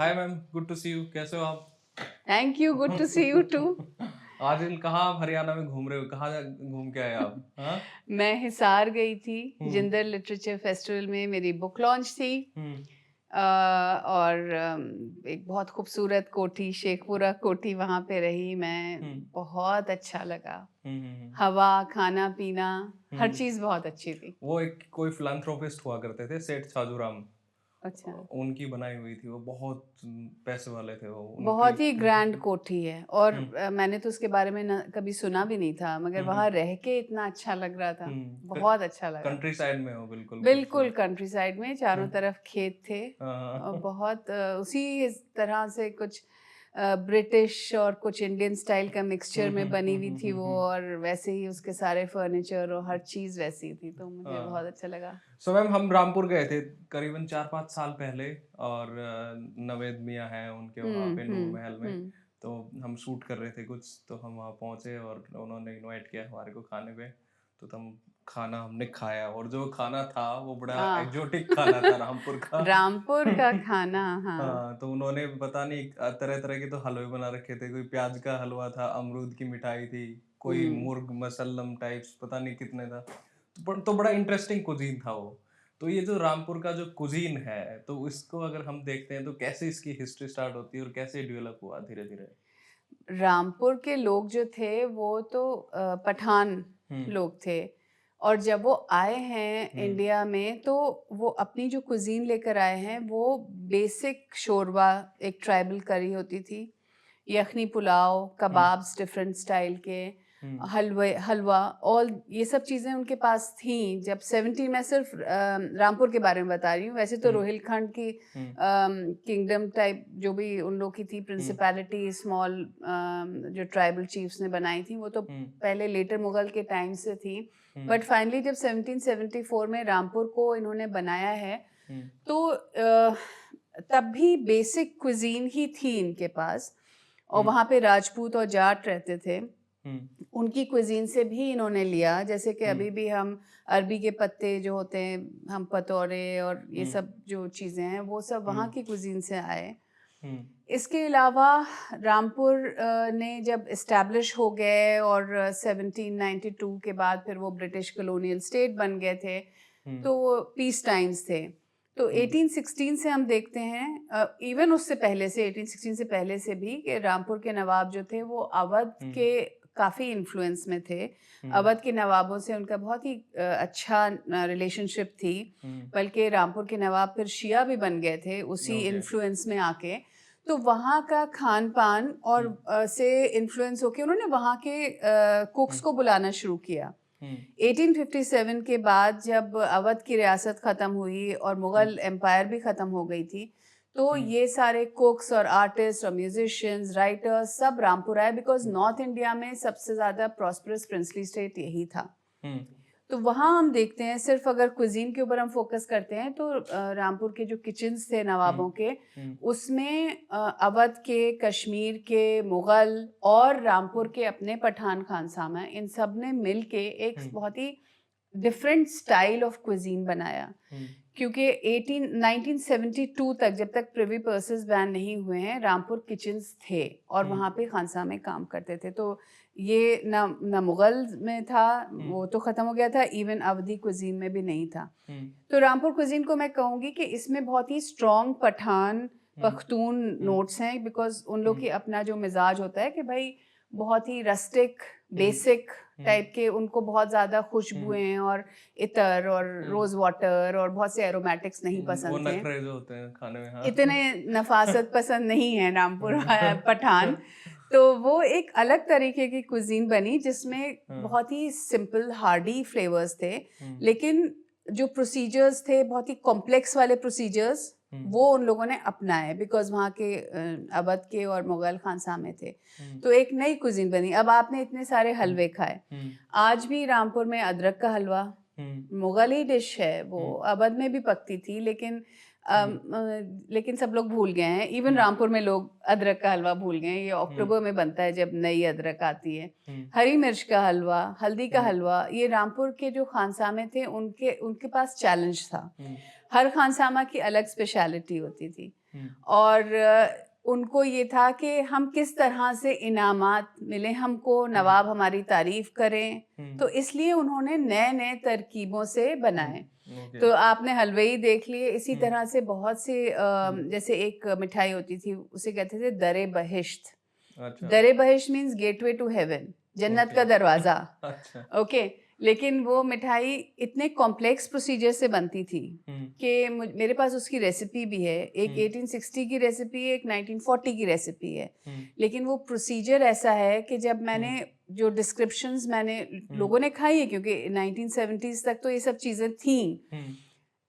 Hi ma'am, good to see you. कैसे हो आप? Thank you, good to see you too. आज इन कहाँ आप हरियाणा में घूम रहे हो? कहाँ घूम के आए आप? हाँ। मैं हिसार गई थी, हम्म। जिंदल लिटरेचर फेस्टिवल में मेरी बुक लॉन्च थी। हम्म। और एक बहुत खूबसूरत कोठी, शेखपुरा कोठी वहाँ पे रही मैं। हम्म। बहुत अच्छा लगा। हम्म। हम्म। हवा, खाना पीना, हर हम्म। चीज़ बहुत अच्छी थी। वो एक कोई फिलांथ्रोपिस्ट हुआ करते थे, सेठ छाजूराम। अच्छा। उनकी बनाई हुई थी वो, बहुत पैसे वाले थे वो उनकी। बहुत ही ग्रैंड कोठी है और हम्म। मैंने तो उसके बारे में कभी सुना भी नहीं था, मगर हम्म। वहाँ रह के इतना अच्छा लग रहा था। हम्म। बहुत अच्छा लगा। कंट्री साइड में हो, बिल्कुल बिल्कुल खूबसूरत। कंट्री साइड में, चारों हम्म। तरफ खेत थे। और हाँ। बहुत उसी तरह से कुछ ब्रिटिश और कुछ इंडियन स्टाइल का मिक्सचर में बनी हुई थी वो, और वैसे ही उसके सारे फर्नीचर और हर चीज़ वैसी थी, तो मुझे बहुत हाँ। अच्छा लगा। सो मैम, हम रामपुर गए थे करीबन 4-5 साल पहले। और नवेद मियाँ हैं उनके वहाँ पे नूर महल में। हम्म। तो हम शूट कर रहे थे कुछ, तो हम वहाँ पहुँचे और उन्होंने इनवाइट किया हमारे को खाने पे। तो हम खाना हमने खाया, और जो खाना था वो बड़ा आ एग्जोटिक खाना था रामपुर का। रामपुर का खाना, हाँ। हाँ, तो उन्होंने पता नहीं तरह तरह के तो हलवे बना रखे थे। कोई प्याज का हलवा था, अमरूद की मिठाई थी, कोई हम्म। मुर्ग मसल्लम टाइप्स, पता नहीं कितने था। तो बड़ा इंटरेस्टिंग कुजीन था वो। तो ये जो रामपुर का जो कुजीन है, तो इसको अगर हम देखते हैं तो कैसे इसकी हिस्ट्री स्टार्ट होती है और कैसे डेवलप हुआ धीरे धीरे? रामपुर के लोग जो थे वो तो पठान हम्म। लोग थे। और जब वो आए हैं हम्म। इंडिया में, तो वो अपनी जो कुजीन लेकर आए हैं, वो बेसिक शोरबा, एक ट्राइबल करी होती थी, यखनी पुलाव, हम्म। कबाब्स डिफरेंट स्टाइल के, हम्म। हलवा, ऑल ये सब चीज़ें उनके पास थी। जब 17, मैं सिर्फ रामपुर के बारे में बता रही हूँ, वैसे तो हम्म। रोहिलखंड की हम्म। किंगडम टाइप जो भी उन लोग की थी, हम्म। प्रिंसिपैलिटी स्मॉल, जो ट्राइबल चीफ्स ने बनाई थी, वो तो हम्म। पहले लेटर मुगल के टाइम से थी। हम्म। बट फाइनली जब 1774 में रामपुर को इन्होंने बनाया है, हम्म। तो तब भी बेसिक क्विजीन ही थी इनके पास। और हम्म। वहाँ पे राजपूत और जाट रहते थे, हम्म। उनकी क्विजीन से भी इन्होंने लिया। जैसे कि हम्म। अभी भी हम अरबी के पत्ते जो होते हैं, हम पतौरे और ये हम्म। सब जो चीज़ें हैं, वो सब वहाँ हम्म। की क्विजीन से आए। हम्म। इसके अलावा रामपुर ने जब इस्टेब्लिश हो गए, और 1792 के बाद फिर वो ब्रिटिश कॉलोनियल स्टेट बन गए थे, हम्म। तो वो पीस टाइम्स थे। तो हम्म। 1816 से हम देखते हैं, इवन उससे पहले से, 1816 से पहले से भी, कि रामपुर के नवाब जो थे वो अवध हम्म। के काफ़ी इन्फ्लुएंस में थे। हम्म। अवध के नवाबों से उनका बहुत ही अच्छा रिलेशनशिप थी। हम्म। बल्कि रामपुर के नवाब फिर शिया भी बन गए थे उसी ओके। इन्फ्लुएंस में आके। तो वहाँ का खान पान और हम्म। से इन्फ्लुएंस होके उन्होंने वहाँ के कुक्स हम्म। को बुलाना शुरू किया। हम्म। 1857 के बाद जब अवध की रियासत ख़त्म हुई और हम्म। मुग़ल एम्पायर भी ख़त्म हो गई थी, तो हम्म। ये सारे कुक्स और आर्टिस्ट और म्यूजिशियंस, राइटर्स सब रामपुर आए, बिकॉज हम्म। नॉर्थ इंडिया में सबसे ज़्यादा प्रॉस्परस प्रिंसली स्टेट यही था। हम्म। तो वहाँ हम देखते हैं, सिर्फ अगर कुजीन के ऊपर हम फोकस करते हैं, तो रामपुर के जो किचन्स थे हम्म। नवाबों के, हम्म। उसमें अवध के, कश्मीर के, मुग़ल और रामपुर के अपने पठान खानसामा, इन सब ने मिल के एक हम्म। बहुत ही डिफरेंट स्टाइल ऑफ कुजीन बनाया। हम्म। क्योंकि 1972 तक, जब तक प्रिवी पर्सेस बैन नहीं हुए हैं, रामपुर किचन्स थे और हम्म। वहाँ पे खानसा में काम करते थे। तो ये ना मुग़ल में था, हम्म। वो तो ख़त्म हो गया था, इवन अवधी कुजीन में भी नहीं था। हम्म। तो रामपुर कुजीन को मैं कहूँगी कि इसमें बहुत ही स्ट्रॉन्ग पठान हम्म। पख्तून नोट्स हैं, बिकॉज उन लोग हम्म। की अपना जो मिजाज होता है कि भाई बहुत ही रस्टिक, हम्म। बेसिक हम्म। टाइप के, उनको बहुत ज़्यादा हम्म। खुशबुएं और इतर और हम्म। रोज़ वाटर और बहुत से एरोमेटिक्स नहीं वो पसंद थे। नखरे जो होते हैं खाने में, हाँ। इतने नफासत पसंद नहीं है रामपुर हाँ। पठान। तो वो एक अलग तरीके की कुजीन बनी, जिसमें हाँ। बहुत ही सिंपल हार्डी फ्लेवर्स थे, हम्म। लेकिन जो प्रोसीजर्स थे, बहुत ही कॉम्प्लेक्स वाले प्रोसीजर्स, हम्म। वो उन लोगों ने अपनाए, बिकॉज वहाँ के अवध के और मुग़ल खानसामे थे। हम्म। तो एक नई कुजीन बनी। अब आपने इतने सारे हलवे खाए, हम्म। आज भी रामपुर में अदरक का हलवा हम्म। मुगल डिश है, वो हम्म। अवध में भी पकती थी, हम्म। लेकिन सब लोग भूल गए हैं। इवन हम्म। रामपुर में लोग अदरक का हलवा भूल गए हैं। ये हम्म। अक्टूबर में बनता है जब नई अदरक आती है। हम्म। हरी मिर्च का हलवा, हल्दी का हम्म। हलवा, ये रामपुर के जो खानसामे थे, उनके उनके पास चैलेंज था। हम्म। हर खानसामा की अलग स्पेशलिटी होती थी। और उनको ये था कि हम किस तरह से इनामात मिले हमको, नवाब हमारी तारीफ करें, तो इसलिए उन्होंने नए नए तरकीबों से बनाए। तो आपने हलवे ही देख लिए, इसी तरह से बहुत से जैसे एक मिठाई होती थी उसे कहते थे दरे बहिश्त। दरे बहिश्त मीन्स गेटवे टू हेवन, जन्नत का दरवाजा। ओके, लेकिन वो मिठाई इतने कॉम्प्लेक्स प्रोसीजर से बनती थी कि मेरे पास उसकी रेसिपी भी है। एक 1860 की रेसिपी है, एक 1940 की रेसिपी है, लेकिन वो प्रोसीजर ऐसा है कि जब मैंने जो डिस्क्रिप्शंस मैंने लोगों ने खाई है, क्योंकि 1970s तक तो ये सब चीज़ें थी,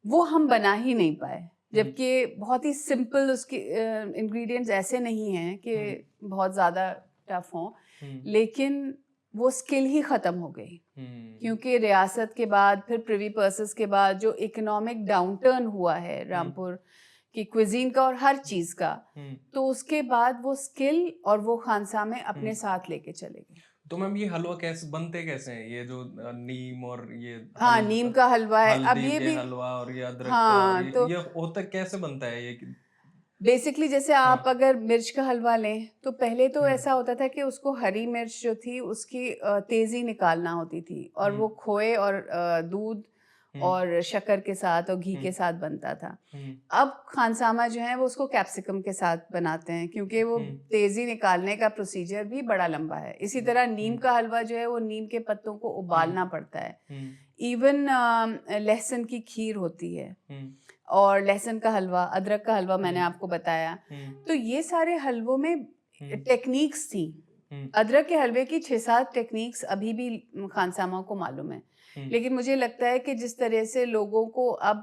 वो हम बना ही नहीं पाए, जबकि बहुत ही सिंपल उसके इंग्रेडिएंट्स ऐसे नहीं हैं कि बहुत ज़्यादा टफ हों, लेकिन वो स्किल ही ख़त्म हो गई। क्योंकि रियासत के बाद, फिर प्रिवी पर्सेस के बाद जो इकोनॉमिक डाउनटर्न हुआ है रामपुर की क्विजीन का और हर चीज़ का, तो उसके बाद वो स्किल और वो खानसामे अपने साथ लेके चले गए। तो मैम ये हलवा कैसे बनते कैसे हैं? ये जो नीम और ये हाँ, नीम का हलवा है। अब हल्दी ये के भी हलवा और ये अदरक का, और हाँ, तो ये होता कैसे बनता है ये? बेसिकली जैसे आप अगर मिर्च का हलवा लें, तो पहले तो ऐसा होता था कि उसको हरी मिर्च जो थी उसकी तेज़ी निकालना होती थी, और वो खोए और दूध और शक्कर के साथ और घी के साथ बनता था। अब खानसामा जो है वो उसको कैप्सिकम के साथ बनाते हैं, क्योंकि वो तेज़ी निकालने का प्रोसीजर भी बड़ा लंबा है। इसी तरह नीम का हलवा जो है वो नीम के पत्तों को उबालना पड़ता है। इवन लहसुन की खीर होती है, और लहसुन का हलवा, अदरक का हलवा मैंने आपको बताया। तो ये सारे हलवों में टेक्निक्स थी। अदरक के हलवे की 6-7 टेक्निक्स अभी भी खानसामा को मालूम है, लेकिन मुझे लगता है कि जिस तरह से लोगों को अब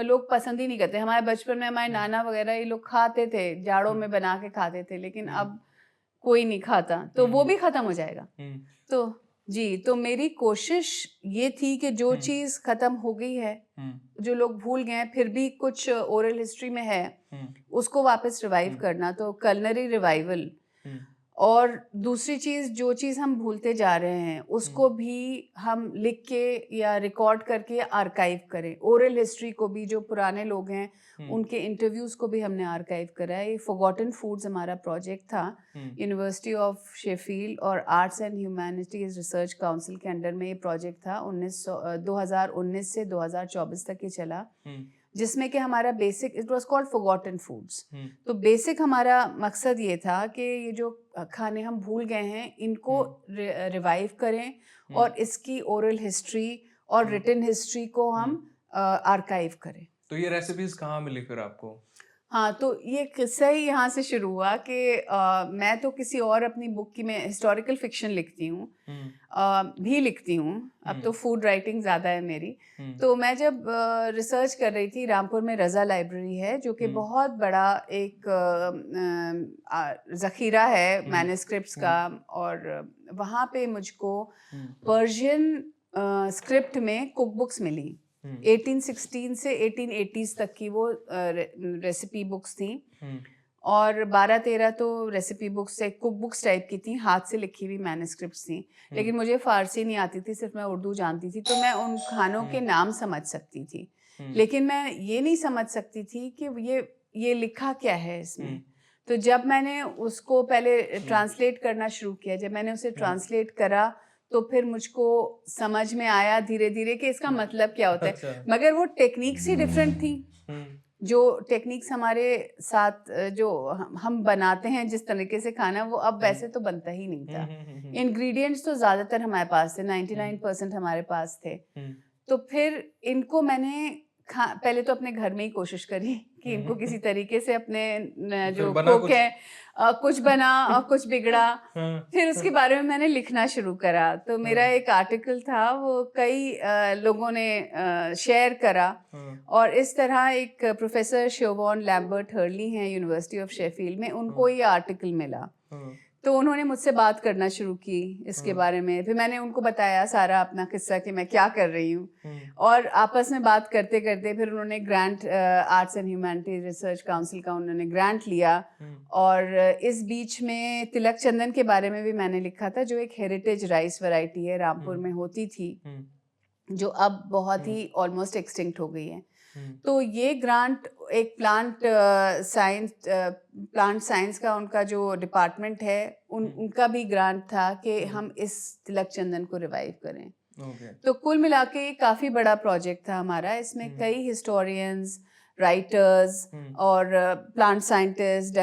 लोग पसंद ही नहीं करते। हमारे बचपन में हमारे नाना वगैरह ये लोग खाते थे, जाड़ों में बना के खाते थे, लेकिन अब कोई नहीं खाता, तो वो भी खत्म हो जाएगा। तो जी, तो मेरी कोशिश ये थी कि जो चीज़ ख़त्म हो गई है, जो लोग भूल गए हैं, फिर भी कुछ ओरल हिस्ट्री में है, उसको वापस रिवाइव करना, तो कलनरी रिवाइवल। और दूसरी चीज़, जो चीज़ हम भूलते जा रहे हैं उसको भी हम लिख के या रिकॉर्ड करके आर्काइव करें। ओरल हिस्ट्री को भी, जो पुराने लोग हैं उनके इंटरव्यूज़ को भी हमने आर्काइव करा है। ये फॉरगॉटन फूड्स हमारा प्रोजेक्ट था, यूनिवर्सिटी ऑफ शेफील्ड और arts and humanities research council के अंडर में ये प्रोजेक्ट था। 2019 से 2024 तक ये चला, जिसमें कि हमारा basic, it was called forgotten foods. तो बेसिक हमारा मकसद ये था कि ये जो खाने हम भूल गए हैं इनको रिवाइव करें, और इसकी ओरल हिस्ट्री और रिटन हिस्ट्री को हम आर्काइव करें। तो ये रेसिपीज कहाँ मिली फिर आपको? हाँ, तो ये किस्सा ही यहाँ से शुरू हुआ कि मैं तो किसी और अपनी बुक की, मैं हिस्टोरिकल फिक्शन लिखती हूँ, भी लिखती हूँ, अब तो फूड राइटिंग ज़्यादा है मेरी। तो मैं जब रिसर्च कर रही थी, रामपुर में रज़ा लाइब्रेरी है जो कि बहुत बड़ा एक ज़ख़ीरा है मैन्युस्क्रिप्ट्स का, और वहाँ पे मुझको पर्शियन स्क्रिप्ट में कुक बुक्स मिली। 1816 से 1880s तक की वो रेसिपी बुक्स थी, और 12-13 तो रेसिपी बुक्स से कुक बुक्स टाइप की थी, हाथ से लिखी हुई मैन्युस्क्रिप्ट्स थी। लेकिन मुझे फ़ारसी नहीं आती थी, सिर्फ मैं उर्दू जानती थी, तो मैं उन खानों के नाम समझ सकती थी, लेकिन मैं ये नहीं समझ सकती थी कि ये लिखा क्या है इसमें। तो जब मैंने उसको पहले ट्रांसलेट करना शुरू किया, जब मैंने उसे ट्रांसलेट करा, तो फिर मुझको समझ में आया धीरे धीरे कि इसका मतलब क्या होता है। मगर वो टेक्निक्स ही डिफरेंट थी। जो टेक्निक्स हमारे साथ जो हम बनाते हैं जिस तरीके से खाना, वो अब वैसे तो बनता ही नहीं था। इंग्रेडिएंट्स तो ज़्यादातर हमारे पास थे, 99% हमारे पास थे। तो फिर इनको मैंने पहले तो अपने घर में ही कोशिश करी कि इनको किसी तरीके से अपने जो कुक है कुछ बना और कुछ बिगड़ा। फिर उसके बारे में मैंने लिखना शुरू करा। तो मेरा एक आर्टिकल था, वो कई लोगों ने शेयर करा, और इस तरह एक प्रोफेसर शोवॉन लैम्बर्ट हर्ली हैं यूनिवर्सिटी ऑफ शेफील्ड में, उनको ये आर्टिकल मिला। तो उन्होंने मुझसे बात करना शुरू की इसके बारे में। फिर मैंने उनको बताया सारा अपना किस्सा कि मैं क्या कर रही हूँ, और आपस में बात करते करते फिर उन्होंने grant, arts and humanities research council का उन्होंने ग्रांट लिया। और इस बीच में तिलक चंदन के बारे में भी मैंने लिखा था, जो एक हेरिटेज राइस वैरायटी है, रामपुर में होती थी, जो अब बहुत ही ऑलमोस्ट एक्सटिंक्ट हो गई है। तो ये ग्रांट एक प्लांट साइंस का उनका जो डिपार्टमेंट है उनका भी ग्रांट था कि हम इस तिलक चंदन को रिवाइव करें। तो कुल मिला के काफ़ी बड़ा प्रोजेक्ट था हमारा। इसमें कई हिस्टोरियंस, राइटर्स और plant scientist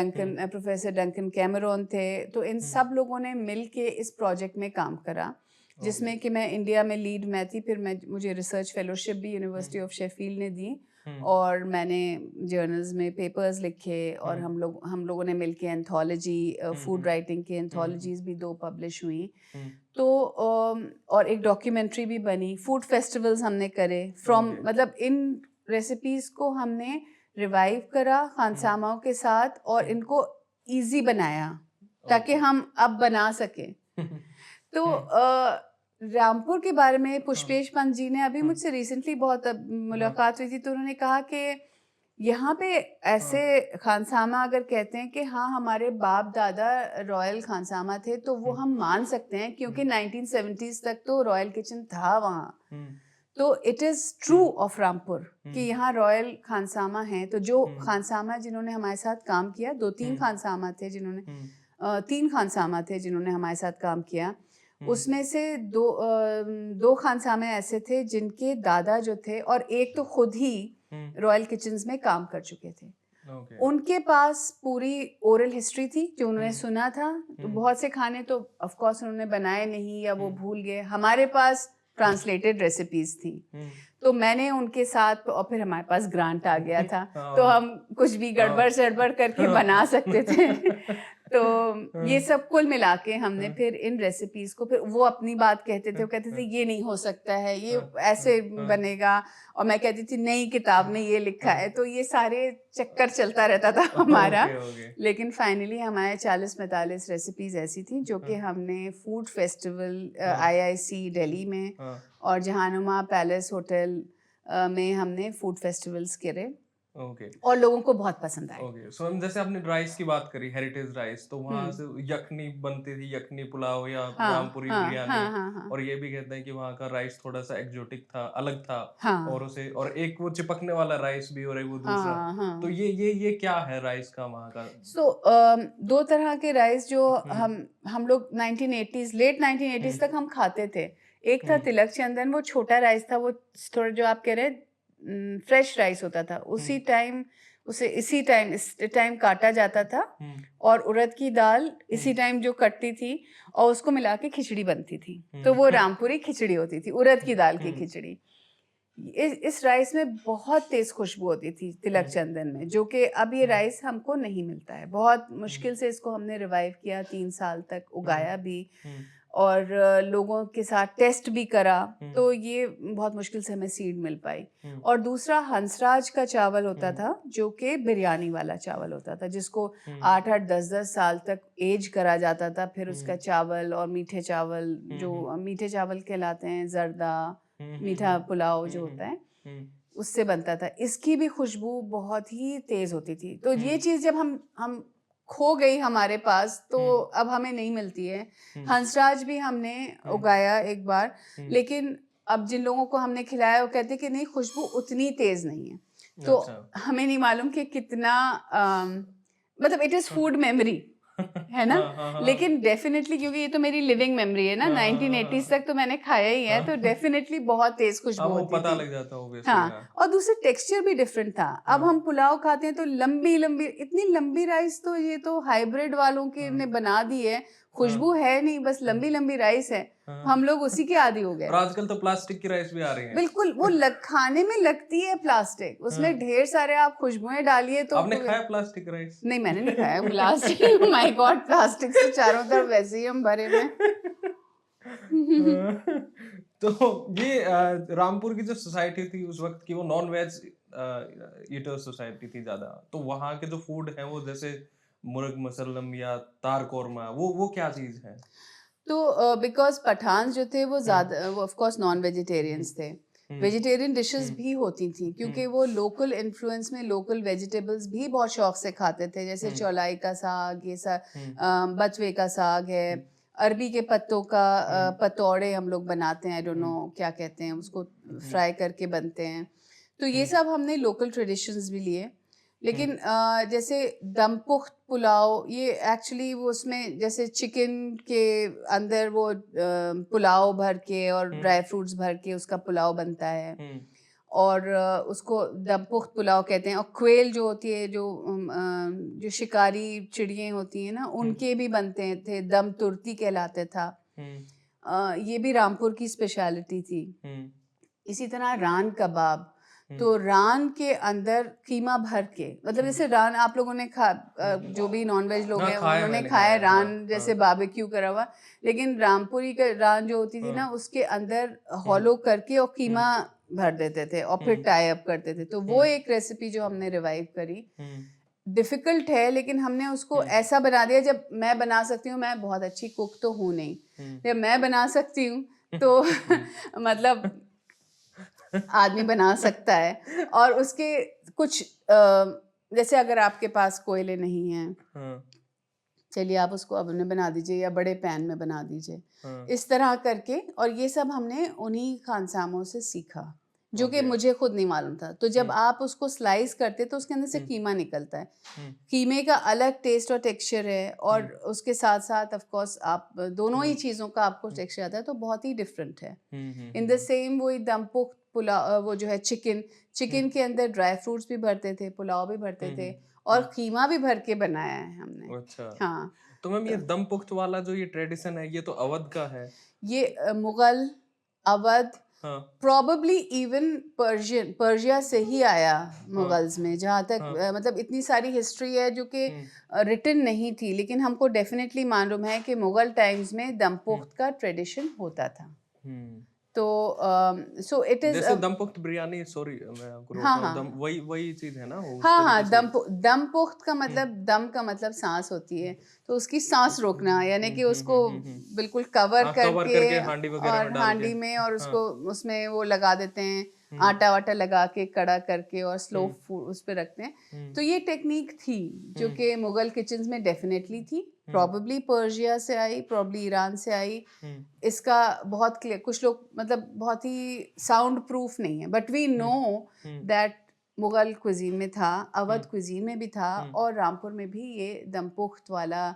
professor Duncan Cameron थे। तो इन सब लोगों ने मिल के इस प्रोजेक्ट में काम करा, जिसमें कि मैं इंडिया में लीड मैं थी। फिर मुझे रिसर्च फेलोशिप भी यूनिवर्सिटी ऑफ शेफील्ड ने दी और मैंने जर्नल्स में पेपर्स लिखे और हम लोगों ने मिलके एंथोलॉजी, फूड राइटिंग की एंथोलॉजीज भी 2 पब्लिश हुई। तो और एक डॉक्यूमेंट्री भी बनी। फूड फेस्टिवल्स हमने करे मतलब इन रेसिपीज को हमने रिवाइव करा खानसामाओं के साथ और इनको इजी बनाया ताकि हम अब बना सकें। तो रामपुर के बारे में पुष्पेश पंत जी ने अभी मुझसे रिसेंटली बहुत मुलाकात हुई थी, तो उन्होंने कहा कि यहाँ पे ऐसे खानसामा अगर कहते हैं कि हाँ हमारे बाप दादा रॉयल खानसामा थे तो वो हम मान सकते हैं, क्योंकि 1970s तक तो रॉयल किचन था वहाँ। तो it is true of Rampur कि यहाँ रॉयल खानसामा हैं। तो जो खानसामा जिन्होंने हमारे साथ काम किया, 2-3 खानसामा थे जिन्होंने 3 खानसामा थे जिन्होंने हमारे साथ काम किया। उसमें से दो खानसामे ऐसे थे जिनके दादा जो थे और एक तो खुद ही रॉयल किचन्स में काम कर चुके थे। उनके पास पूरी ओरल हिस्ट्री थी जो उन्होंने सुना था। तो बहुत से खाने तो ऑफ कोर्स उन्होंने बनाए नहीं या वो भूल गए। हमारे पास ट्रांसलेटेड रेसिपीज थी। तो मैंने उनके साथ, और फिर हमारे पास ग्रांट आ गया था तो हम कुछ भी गड़बड़ सड़बड़ करके बना सकते थे। तो ये सब कुल मिला के हमने फिर इन रेसिपीज को, फिर वो अपनी बात कहते थे, वो कहते थे ये नहीं हो सकता है, ये ऐसे बनेगा, और मैं कहती थी नहीं किताब में ये लिखा है। तो ये सारे चक्कर चलता रहता था हमारा। लेकिन फाइनली हमारे 40-45 रेसिपीज ऐसी थी जो कि हमने फूड फेस्टिवल IIC दिल्ली में और जहानुमा पैलेस होटल में हमने फूड फेस्टिवल्स करे और लोगों को बहुत पसंद आए। सो हम जैसे आपने राइस की बात करी, हेरिटेज राइस, तो वहाँ से यखनी बनती थी, यखनी पुलाव या रामपुरी बिरयानी। और ये भी कहते हैं कि वहाँ का राइस थोड़ा सा एक्जोटिक था, अलग था। और एक वो चिपकने वाला राइस भी और एक वो दूसरा। तो ये क्या है राइस का वहाँ का? दो तरह के राइस जो हम लोग लेट 1980s तक हम खाते थे। एक था तिलक चंदन, वो छोटा राइस था, वो थोड़ा जो आप कह रहे हैं फ्रेश राइस होता था। इसी टाइम काटा जाता था और उड़द की दाल इसी टाइम जो कटती थी और उसको मिला के खिचड़ी बनती थी। तो वो रामपुरी खिचड़ी होती थी, उड़द की दाल की खिचड़ी। इस राइस में बहुत तेज खुशबू होती थी तिलक चंदन में, जो कि अब ये राइस हमको नहीं मिलता है। बहुत मुश्किल से इसको हमने रिवाइव किया, 3 साल तक उगाया भी और लोगों के साथ टेस्ट भी करा। तो ये बहुत मुश्किल से हमें सीड मिल पाई। और दूसरा हंसराज का चावल होता था जो कि बिरयानी वाला चावल होता था, जिसको 8-8, 10-10 साल तक एज करा जाता था। फिर उसका चावल और मीठे चावल, जो मीठे चावल कहलाते हैं, जर्दा मीठा पुलाव जो होता है, उससे बनता था। इसकी भी खुशबू बहुत ही तेज होती थी। तो ये चीज़ जब हम खो गई हमारे पास, तो अब हमें नहीं मिलती है। हंसराज भी हमने उगाया एक बार, लेकिन अब जिन लोगों को हमने खिलाया वो कहते कि नहीं, खुशबू उतनी तेज नहीं है। तो हमें नहीं मालूम कि कितना मतलब इट इज़ फूड मेमोरी है ना। लेकिन डेफिनेटली, क्योंकि ये तो मेरी लिविंग मेमोरी है ना, 1980s तक तो मैंने खाया ही है, तो डेफिनेटली बहुत तेज खुशबू होती पता थी। लग जाता होगा। हाँ, और दूसरे टेक्सचर भी डिफरेंट था। अब हम पुलाव खाते हैं तो लंबी इतनी लंबी राइस, तो ये तो हाइब्रिड वालों के ने बना दी है। खुशबू है नहीं, बस लंबी राइस है। हम लोग उसी के आदी हो गए। और आजकल तो प्लास्टिक की राइस भी आ रही है। बिल्कुल, वो खाने में लगती है प्लास्टिक, उसमें ढेर सारे आप खुशबुएं डालिए तो। आपने खाया प्लास्टिक राइस? नहीं, मैंने नहीं खाया प्लास्टिक। माय गॉड, प्लास्टिक से चारों तरफ वैसे ही हम भरे में। तो ये रामपुर की जो सोसाइटी थी उस वक्त की, वो नॉन वेज ईटर सोसाइटी थी ज्यादा। तो वहाँ के जो फूड है वो जैसे मुर्ग मसल्लम या तार कोरमा, वो क्या चीज है? तो बिकॉज पठान जो थे वो ज़्यादा, वो ऑफ कोर्स नॉन वेजिटेरियंस थे। वेजिटेरियन डिशेस भी होती थी, क्योंकि वो लोकल इन्फ्लुएंस में लोकल वेजिटेबल्स भी बहुत शौक से खाते थे। जैसे चौलाई का साग, ये सब बथुए का साग है, अरबी के पत्तों का पतौड़े हम लोग बनाते हैं, आई डोंट नो क्या कहते हैं उसको, फ्राई करके बनते हैं। तो ये सब हमने लोकल ट्रेडिशंस भी लिए। लेकिन जैसे दमपुख्त पुलाव, ये एक्चुअली वो उसमें जैसे चिकन के अंदर वो पुलाव भर के और ड्राई फ्रूट्स भर के उसका पुलाव बनता है, और उसको दमपुख्त पुलाव कहते हैं। और क्वेल जो होती है, जो शिकारी चिड़ियाँ होती हैं ना, उनके भी बनते थे, दम तुर्ती कहलाते था। ये भी रामपुर की स्पेशलिटी थी। इसी तरह रान कबाब, तो रान के अंदर कीमा भर के, मतलब जैसे रान आप लोगों ने जो भी नॉनवेज लोग हैं उन्होंने खाया रान, जैसे बारबेक्यू करा हुआ, लेकिन रामपुरी का रान जो होती थी ना, उसके अंदर हॉलो करके और कीमा भर देते थे और फिर टाई अप करते थे। तो वो एक रेसिपी जो हमने रिवाइव करी। डिफिकल्ट है, लेकिन हमने उसको ऐसा बना दिया, जब मैं बना सकती हूँ, मैं बहुत अच्छी कुक तो हूँ नहीं, जब मैं बना सकती हूँ तो मतलब आदमी बना सकता है। और उसके कुछ जैसे अगर आपके पास कोयले नहीं हैं, चलिए आप उसको ओवन में बना दीजिए या बड़े पैन में बना दीजिए, इस तरह करके। और ये सब हमने उन्हीं खानसामों से सीखा, जो कि मुझे खुद नहीं मालूम था। तो जब आप उसको स्लाइस करते तो उसके अंदर से कीमा निकलता है। कीमे का अलग टेस्ट और टेक्सचर है, और उसके साथ साथ ऑफ कोर्स आप दोनों ही चीज़ों का आपको टेक्सचर आता है, तो बहुत ही डिफरेंट है। इन द सेम वही दमपुख्त पुलाव, वो जो है चिकन के अंदर ड्राई फ्रूट्स भी भरते थे, पुलाव भी भरते थे, और कीमा भी भर के बनाया है हमने। अच्छा। हाँ, तो मैम ये दम पुख्त वाला जो ये ट्रेडिशन है, ये तो अवध का है। ये Mughal, Awadh, probably even Persia से ही आया मुगल्स में, जहाँ तक मतलब इतनी सारी हिस्ट्री है जो कि रिटन नहीं थी, लेकिन हमको डेफिनेटली मालूम है कि मुगल टाइम्स में दमपुख्त का ट्रेडिशन होता था। तो सो इट इज जैसे दमपुख्त बिरयानी, सॉरी मैं आपको रोक रहा हूँ, वही चीज है ना वो? हाँ, दमपुख्त का मतलब, दम का मतलब सांस होती है, तो उसकी सांस रोकना, यानी कि उसको बिल्कुल कवर करके हांडी वगैरह और में डाल हांडी में, और उसको उसमें वो लगा देते हैं, आटा वाटा लगा के कड़ा करके, और स्लो उस पे रखते हैं। तो ये टेक्निक थी जो कि मुगल किचन्स में डेफिनेटली थी, प्रॉबेबली पर्शिया से आई, प्रॉबेबली ईरान से आई। इसका बहुत क्लियर, कुछ लोग मतलब बहुत ही साउंड प्रूफ नहीं है, but we know that Mughal cuisine में था, अवध क्विजीन में भी था, और रामपुर में भी ये दमपुख्त वाला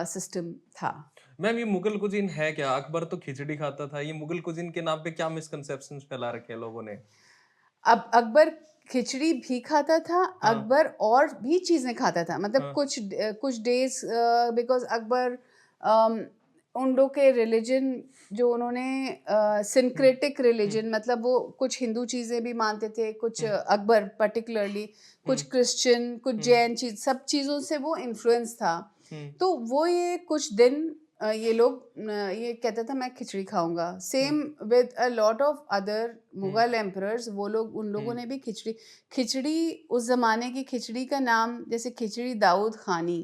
सिस्टम था। मैम ये मुगल कुजीन है क्या? अकबर तो खिचड़ी खाता था, ये मुगल कुजीन के नाम पे क्या मिसकंसेप्शंस फैला रखे हैं लोगों ने? अब अकबर खिचड़ी भी खाता था, अकबर और भी चीजें खाता था, मतलब कुछ डेज, बिकॉज अकबर उन लोग के रिलीजन जो उन्होंने सिंक्रेटिक रिलीजन, मतलब वो कुछ हिंदू चीज़ें भी मानते थे, कुछ अकबर पर्टिकुलरली, कुछ क्रिश्चियन, कुछ जैन चीज़, सब चीज़ों से वो इन्फ्लुएंस था। तो वो ये कुछ दिन ये लोग ये कहता था मैं खिचड़ी खाऊंगा। Same with a lot of other Mughal emperors, वो लोग, उन लोगों ने भी खिचड़ी उस जमाने की खिचड़ी का नाम, जैसे खिचड़ी दाऊद खानी,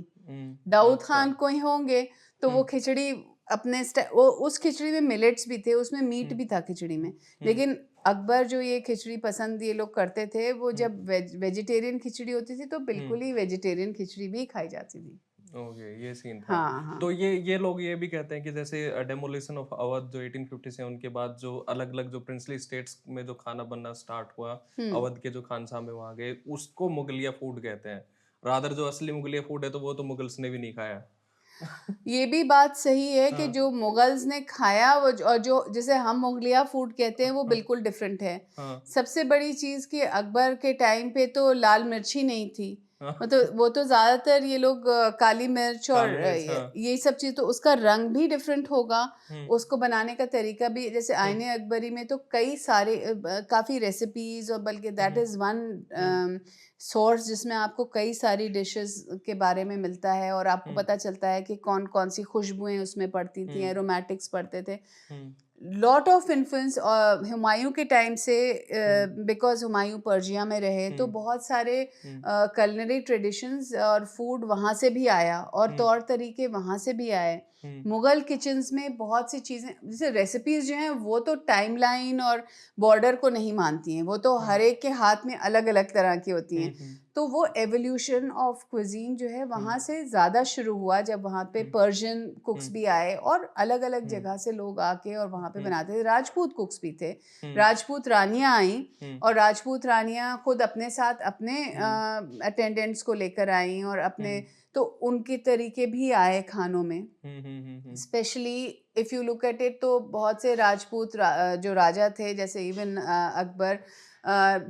दाऊद खान कोई होंगे, तो वो खिचड़ी अपने वो उस खिचड़ी में मिलेट्स भी थे, उसमें मीट भी था खिचड़ी में। लेकिन अकबर जो ये खिचड़ी पसंद ये लोग करते थे, वो जब वेजिटेरियन खिचड़ी होती थी तो बिल्कुल ही वेजिटेरियन खिचड़ी भी खाई जाती थी। ओके, ये सीन था। हाँ। तो ये लोग ये भी कहते हैं कि जैसे डेमोलिशन ऑफ अवध जो 1857 के बाद जो अलग अलग जो प्रिंसली स्टेट्स में जो खाना बनना स्टार्ट हुआ, अवध के जो खानसामे वहां गए, उसको मुगलिया फूड कहते हैं। रादर जो असली मुगलिया फूड है तो वो तो मुगल्स ने भी नहीं खाया। ये भी बात सही है कि जो मुगल्स ने खाया वो और जो जिसे हम मुगलिया फूड कहते हैं वो बिल्कुल डिफरेंट है। सबसे बड़ी चीज़ कि अकबर के टाइम पे तो लाल मिर्च ही नहीं थी, वो तो ज़्यादातर ये लोग काली मिर्च और ये सब चीज़, तो उसका रंग भी डिफरेंट होगा, उसको बनाने का तरीका भी। जैसे आईने अकबरी में तो कई सारे काफ़ी रेसिपीज़, और बल्कि दैट इज़ वन सोर्स जिसमें आपको कई सारी डिशेस के बारे में मिलता है, और आपको पता चलता है कि कौन कौन सी खुशबुएं उसमें पड़ती थी, एरोमेटिक्स पड़ते थे। लॉट ऑफ इन्फ्लुएंस हुमायूं के टाइम से, बिकॉज हुमायूं पर्जिया में रहे, तो बहुत सारे कलनरी ट्रेडिशंस और फूड वहाँ से भी आया, और तौर तरीके वहाँ से भी आए। मुगल किचन्स में बहुत सी चीज़ें, जैसे रेसिपीज जो हैं वो तो टाइमलाइन और बॉर्डर को नहीं मानती हैं, वो तो हर एक के हाथ में अलग अलग तरह की होती हैं। तो वो एवोल्यूशन ऑफ क्विजीन जो है वहाँ से ज़्यादा शुरू हुआ, जब वहाँ पे पर्शियन कुक्स भी आए और अलग अलग जगह से लोग आके और वहाँ पे बनाते थे। राजपूत कुक्स भी थे, राजपूत रानियाँ आई और राजपूत रानियाँ खुद अपने साथ अपने अटेंडेंट्स को लेकर आई और अपने, तो उनके तरीके भी आए खानों में। Specially if you look at it, तो बहुत से राजपूत जो राजा थे, जैसे इवन अकबर,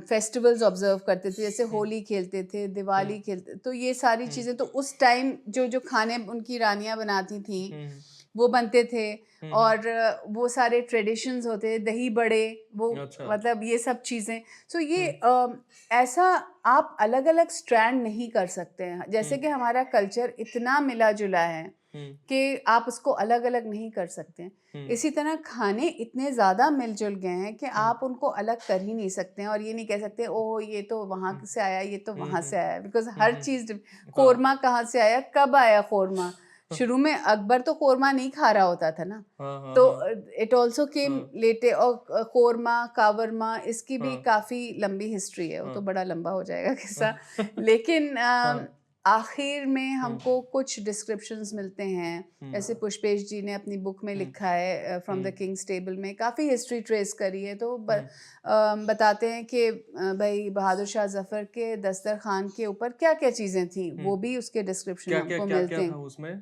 फेस्टिवल्स ऑब्जर्व करते थे, जैसे होली खेलते थे, दिवाली खेलते, तो ये सारी चीज़ें तो उस टाइम जो खाने उनकी रानियां बनाती थी वो बनते थे। और वो सारे ट्रेडिशंस होते, दही बड़े, वो अच्छा। मतलब ये सब चीज़ें। सो ये ऐसा आप अलग अलग स्ट्रैंड नहीं कर सकते हैं, जैसे कि हमारा कल्चर इतना मिला जुला है कि आप उसको अलग अलग नहीं कर सकते। इसी तरह खाने इतने ज़्यादा मिलजुल गए हैं कि आप उनको अलग कर ही नहीं सकते हैं, और ये नहीं कह सकते ओह ये तो वहाँ से आया, ये तो वहाँ से आया, बिकॉज हर चीज़, कोरमा कहाँ से आया, कब आया कोरमा? शुरू में अकबर तो कोरमा नहीं खा रहा होता था ना, तो इट ऑल्सो केम लेटे। और कोरमा, कावरमा, इसकी भी काफ़ी लंबी हिस्ट्री है, वो तो बड़ा लंबा हो जाएगा किस्सा। लेकिन आखिर में हमको कुछ डिस्क्रिप्शंस मिलते हैं, जैसे पुष्पेश जी ने अपनी बुक में लिखा है फ्रॉम द किंग्स टेबल में, काफ़ी हिस्ट्री ट्रेस करी है, तो बताते हैं कि भाई बहादुर शाह जफ़र के दस्तरखान के ऊपर क्या क्या चीज़ें थी, वो भी उसके डिस्क्रिप्शन हमको मिलते हैं।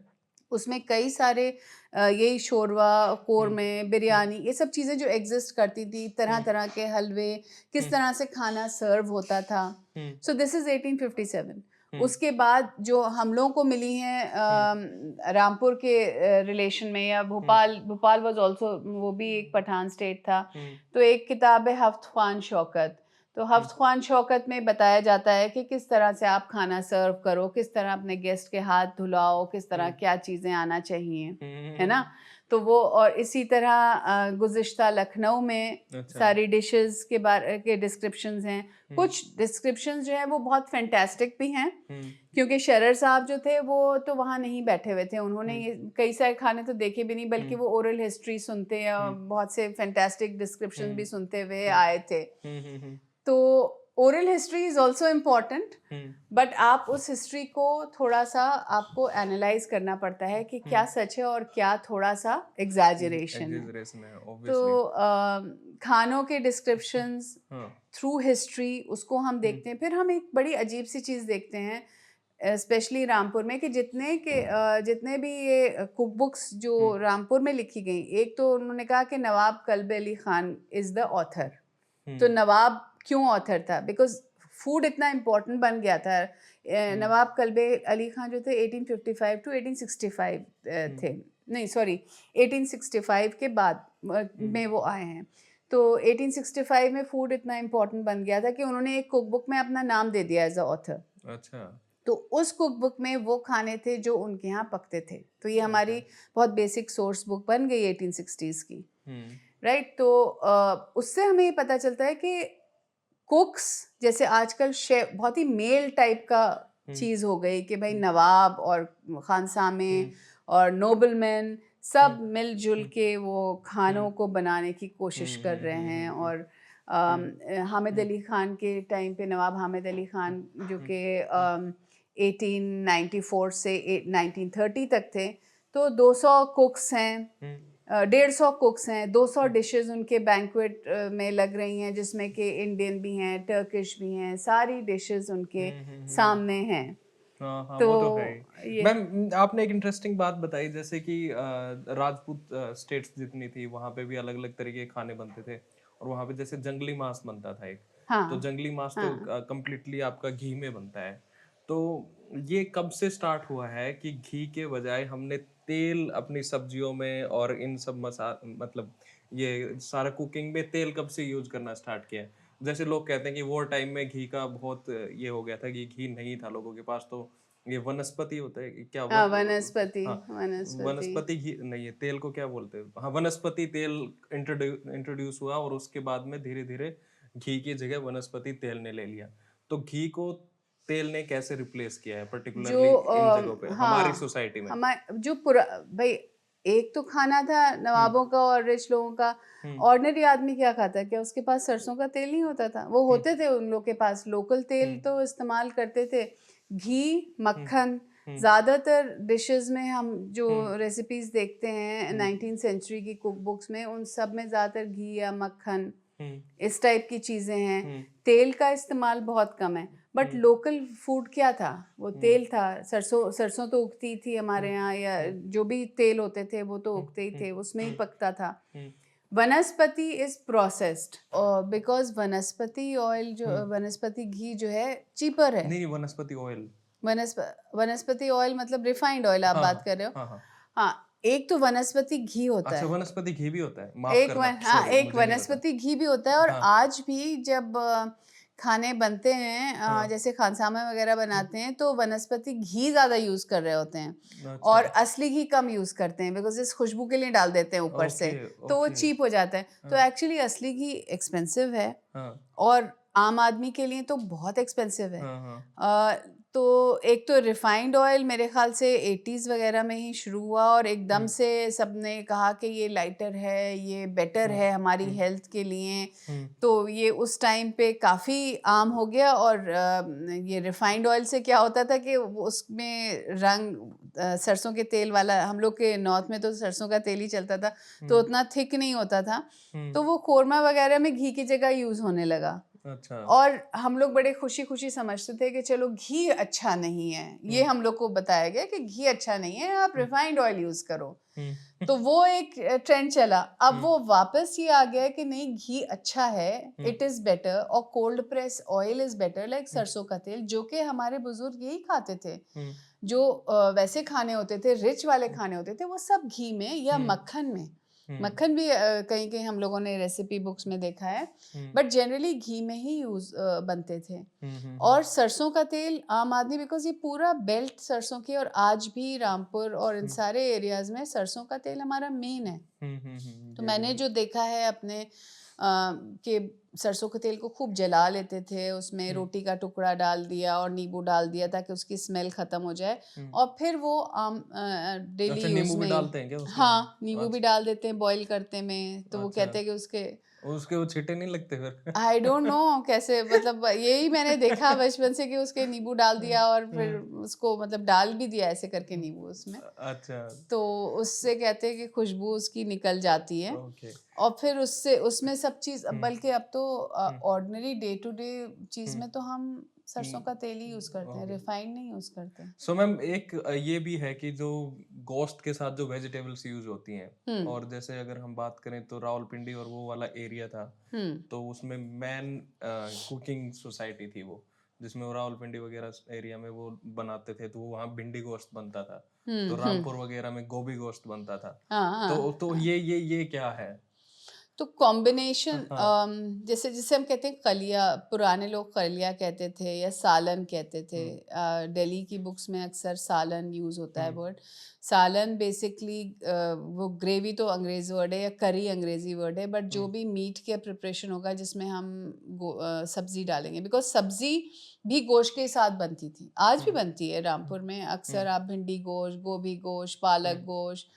उसमें कई सारे यही शोरवा, कोरमे, बिरयानी, ये सब चीज़ें जो एग्जिस्ट करती थी, तरह तरह के हलवे, किस तरह से खाना सर्व होता था। So this is 1857। उसके बाद जो हम लोगों को मिली हैं रामपुर के रिलेशन में, या भोपाल वाज आल्सो, वो भी एक पठान स्टेट था। तो एक किताब है हफ्त ख्वान शौकत, तो हफ्त ख्वान शौकत में बताया जाता है कि किस तरह से आप खाना सर्व करो, किस तरह अपने गेस्ट के हाथ धुलाओ, किस तरह क्या चीज़ें आना चाहिए, है ना। तो वो, और इसी तरह गुज़िश्ता लखनऊ में सारी डिशेस के बारे के डिस्क्रिप्शंस हैं। कुछ डिस्क्रिप्शंस जो हैं वो बहुत फैंटास्टिक भी हैं, क्योंकि शरर साहब जो थे वो तो वहाँ नहीं बैठे हुए थे, उन्होंने ये कई सारे खाने तो देखे भी नहीं, बल्कि वो ओरल हिस्ट्री सुनते या बहुत से फैंटास्टिक डिस्क्रिप्शन भी सुनते हुए आए थे। तो oral history is also important, but आप उस हिस्ट्री को थोड़ा सा आपको एनालाइज करना पड़ता है कि क्या सच है और क्या थोड़ा सा एग्जैजरेशन है। तो खानों के डिस्क्रिप्शंस थ्रू हिस्ट्री उसको हम देखते हैं। फिर हम एक बड़ी अजीब सी चीज़ देखते हैं स्पेशली रामपुर में, कि जितने भी ये कुक बुक्स जो रामपुर में लिखी गई, एक तो उन्होंने कहा कि Nawab Kalb Ali Khan is the author. तो नवाब क्यों ऑथर था? बिकॉज फूड इतना इम्पोर्टेंट बन गया था। नवाब कल्ब अली खान जो थे 1855 टू 1865 थे, नहीं सॉरी 1865 के बाद में वो आए हैं। तो 1865 में फूड इतना इम्पोर्टेंट बन गया था कि उन्होंने एक कुक बुक में अपना नाम दे दिया एज अ ऑथर। अच्छा। तो उस कुक बुक में वो खाने थे जो उनके यहाँ पकते थे। तो ये हमारी बहुत बेसिक सोर्स बुक बन गई 1860s की, राइट। तो उससे हमें ये पता चलता है कि कुक्स जैसे आजकल शेफ बहुत ही मेल टाइप का चीज़ हो गई, कि भाई नवाब और खानसामे और नोबलमैन सब मिलजुल के वो खानों को बनाने की कोशिश कर रहे हैं। और हामिद अली ख़ान के टाइम पे, नवाब हामिद अली ख़ान जो कि 1894 से 1930 तक थे, तो 200 कुक्स हैं, 150 कुक्स हैं, 200 डिशेस उनके बैंक्वेट में लग रही हैं, जिसमें कि इंडियन भी हैं, टर्किश भी हैं, सारी डिशेस उनके सामने हैं। हाँ, तो वो तो है ही। मैम आपने एक इंटरेस्टिंग बात बताई, जैसे कि राजपूत स्टेट्स जितनी थी वहाँ पे भी अलग अलग तरीके के खाने बनते थे, और वहाँ पे जैसे जंगली मांस बनता था एक, तो जंगली मांस तो कम्प्लीटली आपका घी में बनता है। तो ये कब से स्टार्ट हुआ है कि घी के बजाय हमने तेल अपनी सब्जियों में और इन सब मतलब ये सारा कुकिंग में तेल कब से यूज करना स्टार्ट किया है? जैसे लोग कहते हैं कि वॉर टाइम में घी का बहुत ये हो गया था कि घी नहीं था लोगों के पास, तो ये वनस्पति होता है क्या हाँ, वनस्पति, वनस्पति वनस्पति घी नहीं है, तेल को क्या बोलते हैं? हाँ, वनस्पति तेल इंट्रोड्यूस हुआ, और उसके बाद में धीरे धीरे घी की जगह वनस्पति तेल ने ले लिया। तो घी को तेल ने कैसे रिप्लेस किया है पर्टिकुलरली इन जगहों पे हमारी सोसाइटी में? जो भाई एक तो खाना था नवाबों का और रिच लोगों का। ऑर्डिनरी आदमी क्या खाता है? क्या उसके पास सरसों का तेल नहीं होता था? वो होते थे उन लोग के पास, लोकल तेल तो इस्तेमाल करते थे। घी, मक्खन, ज़्यादातर डिशेस में हम जो रेसिपीज देखते हैं 19th सेंचुरी की कुक बुक्स में, उन सब में ज़्यादातर घी या मक्खन इस टाइप की चीज़ें हैं। तेल का इस्तेमाल बहुत कम है, बट लोकल फूड क्या था? वो तेल था। सरसों तो उगती थी हमारे यहाँ, या जो भी तेल होते थे वो तो उगते ही थे, उसमें ही पकता था। वनस्पति इज प्रोसेस्ड, और बिकॉज वनस्पति ऑयल जो वनस्पति घी जो है चीपर है। नहीं, वनस्पति ऑयल। वनस्पति ऑयल मतलब रिफाइंड ऑयल आप बात कर रहे हो? हाँ, एक तो वनस्पति घी होता अच्छा, है। वनस्पति घी भी होता है, माफ करना, हाँ, सॉरी, एक मुझे नहीं पता। वनस्पति घी भी होता है। और आज भी जब खाने बनते हैं, जैसे खानसामे वगैरह बनाते हैं, तो वनस्पति घी ज्यादा यूज कर रहे होते हैं और असली घी कम यूज करते हैं, बिकॉज इस खुशबू के लिए डाल देते हैं ऊपर से, तो वो चीप हो जाता है। तो एक्चुअली असली घी एक्सपेंसिव है और आम आदमी के लिए तो बहुत एक्सपेंसिव है। तो एक तो रिफाइंड ऑयल मेरे ख्याल से 80s वगैरह में ही शुरू हुआ, और एकदम से सबने कहा कि ये लाइटर है, ये बेटर है हमारी हेल्थ के लिए, तो ये उस टाइम पे काफ़ी आम हो गया। और ये रिफाइंड ऑयल से क्या होता था कि उसमें रंग सरसों के तेल वाला, हम लोग के नॉर्थ में तो सरसों का तेल ही चलता था, तो उतना थिक नहीं होता था, तो वो कोरमा वगैरह में घी की जगह यूज़ होने लगा। अच्छा। और हम लोग बड़े खुशी खुशी समझते थे कि चलो घी अच्छा नहीं है, ये हम लोग को बताया गया कि घी अच्छा नहीं है, आप रिफाइंड ऑयल यूज करो। तो वो एक ट्रेंड चला। अब वो वापस ये आ गया कि नहीं, घी अच्छा है, इट इज बेटर, और cold press oil is better, like सरसों का तेल, जो कि हमारे बुजुर्ग यही खाते थे। जो वैसे खाने होते थे, रिच वाले खाने होते थे, वो सब घी में या मक्खन में। मक्खन भी कहीं कहीं हम लोगों ने रेसिपी बुक्स में देखा है, बट जनरली घी में ही यूज बनते थे। और सरसों का तेल आम आदमी, बिकॉज ये पूरा बेल्ट सरसों की, और आज भी रामपुर और इन सारे एरियाज में सरसों का तेल हमारा मेन है। तो मैंने जो देखा है अपने कि सरसों के तेल को खूब जला लेते थे, उसमें रोटी का टुकड़ा डाल दिया और नींबू डाल दिया ताकि उसकी स्मेल खत्म हो जाए, और फिर वो डेली यूज नींबू भी में। डालते हैं क्या उसमें? हाँ, नींबू भी डाल देते हैं बॉईल करते में, तो वो कहते हैं कि उसके वो छींटे नहीं लगते फिर? आई डोंट नो कैसे, मतलब यही मैंने देखा बचपन से कि उसके नींबू डाल दिया और फिर उसको मतलब डाल भी दिया ऐसे करके नींबू उसमें। अच्छा। तो उससे कहते हैं कि खुशबू उसकी निकल जाती है। और फिर उससे उसमें सब चीज़, बल्कि अब तो ऑर्डिनरी डे टू डे चीज़ में तो हम सरसों का तेल ही यूज करते हैं, रिफाइंड नहीं यूज करते। सो मैम, एक ये भी है कि जो गोश्त के साथ जो वेजिटेबल्स यूज होती हैं, और जैसे अगर हम बात करें तो रावलपिंडी और वो वाला एरिया था, तो उसमें मैन कुकिंग सोसाइटी थी वो, जिसमें वो रावलपिंडी वगैरह एरिया में वो बनाते थे, तो वहाँ भिंडी गोश्त बनता था, तो रामपुर वगैरह में गोभी गोश्त बनता था। तो ये क्या है? तो कॉम्बिनेशन, जैसे जिसे हम कहते हैं कलिया, पुराने लोग कलिया कहते थे या सालन कहते थे। दिल्ली की बुक्स में अक्सर सालन यूज होता है वर्ड। सालन बेसिकली वो ग्रेवी तो अंग्रेजी वर्ड है या करी अंग्रेजी वर्ड है, बट जो भी मीट के प्रिपरेशन होगा जिसमें हम सब्जी डालेंगे, बिकॉज सब्जी भी गोश्त के साथ बनती थी, आज भी बनती है रामपुर में अक्सर। आप भिंडी गोश्त, गोभी गोश्त, पालक गोश्त,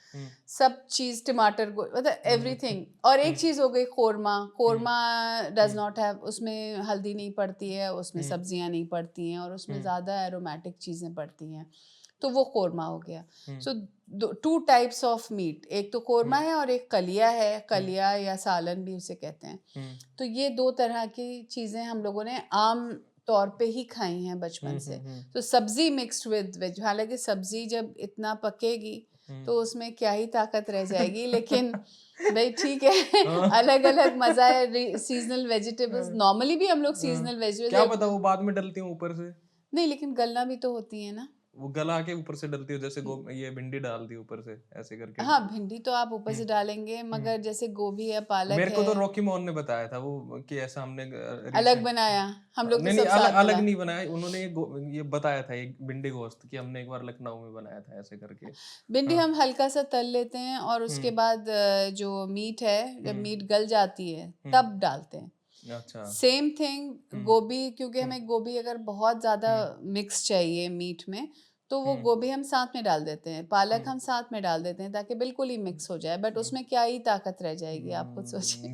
सब चीज़, टमाटर गोश्त, मतलब एवरीथिंग। और एक चीज़ हो गई korma. Korma does not have, उसमें हल्दी नहीं पड़ती है, उसमें सब्जियां नहीं पड़ती हैं, और उसमें ज़्यादा एरोमेटिक चीज़ें पड़ती हैं, तो वो कोरमा हो गया। सो 2 टाइप्स ऑफ मीट, एक तो कोरमा है और एक कलिया है, कलिया या सालन भी उसे कहते हैं। तो ये 2 तरह की चीज़ें हम लोगों ने आम तौर पे ही खाई हैं बचपन से। तो सब्जी मिक्स्ड विद वेज, हालांकि सब्जी जब इतना पकेगी तो उसमें क्या ही ताकत रह जाएगी, लेकिन भाई ठीक है, अलग अलग मजा है। सीजनल वेजिटेबल्स, नॉर्मली भी हम लोग सीजनल वेजिटेबल्स, क्या पता वो बाद में डलती हूँ ऊपर से। नहीं, लेकिन गलना भी तो होती है ना, वो गला के ऊपर से डलती हो, जैसे ये भिंडी डाल दी ऊपर से ऐसे करके। हाँ, भिंडी तो आप ऊपर से डालेंगे, मगर जैसे गोभी है, पालक मेरे को तो है, रॉकी मोहन ने बताया था वो कि ऐसा हमने अलग बनाया, हम लोग तो नहीं सब साथ अलग बनाया। नहीं बनाया उन्होंने, ये बताया था, एक भिंडी गोश्त कि हमने एक बार लखनऊ में बनाया था ऐसे करके। भिंडी हम हल्का सा तल लेते हैं, और उसके बाद जो मीट है, जब मीट गल जाती है तब डालते हैं। अच्छा। सेम थिंग गोभी, क्योंकि हमें गोभी अगर बहुत ज़्यादा मिक्स चाहिए मीट में, तो वो गोभी हम साथ में डाल देते हैं, पालक हम साथ में डाल देते हैं ताकि बिल्कुल ही मिक्स हो जाए, बट उसमें क्या ही ताकत रह जाएगी, आप खुद सोचिए।